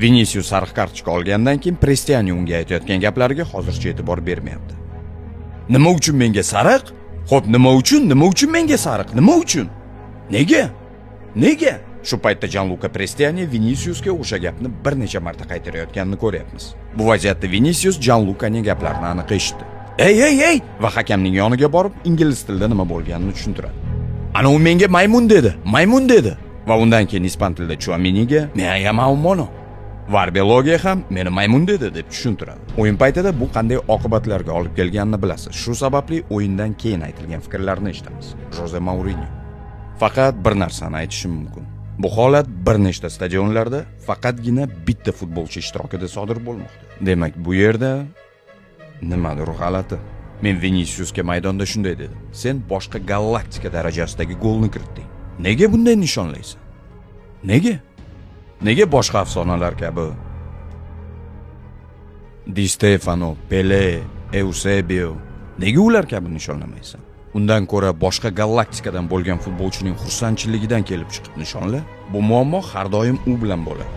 Vinicius sariq kartochka olgandan keyin Prestiani unga aytayotgan gaplariga hozircha e'tibor bermayapti. Nima uchun menga sariq? Xo'p, nima uchun menga sariq? Nima uchun? Nega? Shu paytda Gianluca Prestiani Viniciusga o'sha gapni bir necha marta qaytarayotganini ko'ryapmiz. Bu vaziyatda Vinicius Gianlucaning gaplarini aniq eshitdi. Ey! Va hakamning yoniga borib, ingliz tilida nima bo'lganini tushuntiradi. Ana u menga maymun dedi. Va undan keyin ispan tilida Chouaminiga "Me llamo mono". Va Arbeloga ham "Meni maymun dedi" deb tushuntiradi. O'yin paytida bu qanday oqibatlarga olib kelganini bilasiz. Shu sababli o'yindan keyin aytilgan fikrlarni eshitamiz. Jose Mourinho. Faqat bir narsani aytishim mumkin. Bu holat bir nechta stadionlarda faqatgina bitta futbolchi ishtirokida sodir bo'lmoqda. Demak, bu yerda nimadir g'alati. Men Viniciusga maydonda shunday dedim. Sen boshqa galaktika darajasidagi golni kiritding. Nega bunday nishonlaysan? Nega boshqa afsonalar kabi Di Stefano, Pele, Eusebio, nega ular kabi nishonlamaysan? Undan ko'ra boshqa galaktikadan bo'lgan futbolchining xursandchiligidan kelib chiqib nishonla. Bu muammo har doim u bilan bo'ladi.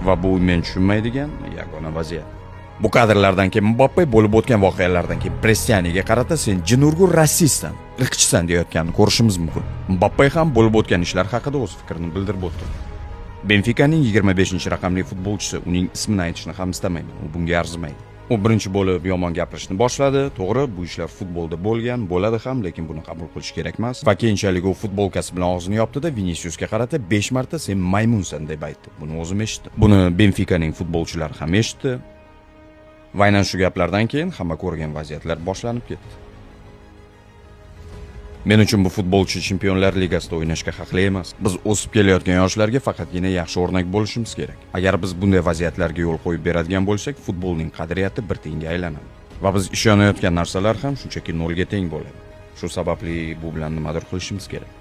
Va bu men tushunmaydigan yagona vaziyat. Bu kadrlardan keyin Mbappe bo'lib o'tgan voqealardan keyin Prestianiga qarata sen jinurgur rassistsan, irqchisan deyotganini ko'rishimiz mumkin. Mbappe ham bo'lib o'tgan ishlar haqida o'z fikrini bildirib o'tdi. Benficaning 25-raqamli futbolchisi, uning ismini aytishni ham istamayman. U bunga arzimaydi. U birinchi bo'lib yomon gapirishni boshladi. To'g'ri, bu ishlar futbolda bo'ladi ham, lekin buni qabul qilish kerak emas. Va keyinchalik u futbolkasi bilan og'zini yopdi-da, Viniciusga qarata 5 marta sen maymunsan deb aytdi. Buni o'zim eshitdim. Buni Benficaning futbolchilari ham eshitdi. Va aynan shu gaplardan keyin hamma ko'rgan vaziyatlar boshlanib ketdi. Men uchun bu futbolchi Chempionlar Ligasida o'ynashga haqli emas. Biz o'sib kelayotgan yoshlarga faqatgina yaxshi o'rnak bo'lishimiz kerak. Agar biz bunday vaziyatlarga yo'l qo'yib beradigan bo'lsak, futbolning qadriyati bir tiyinga aylanadi. Va biz ishonayotgan narsalar ham shunchaki nolga teng bo'ladi. Shu sababli bu bilan nimadir qilishimiz kerak.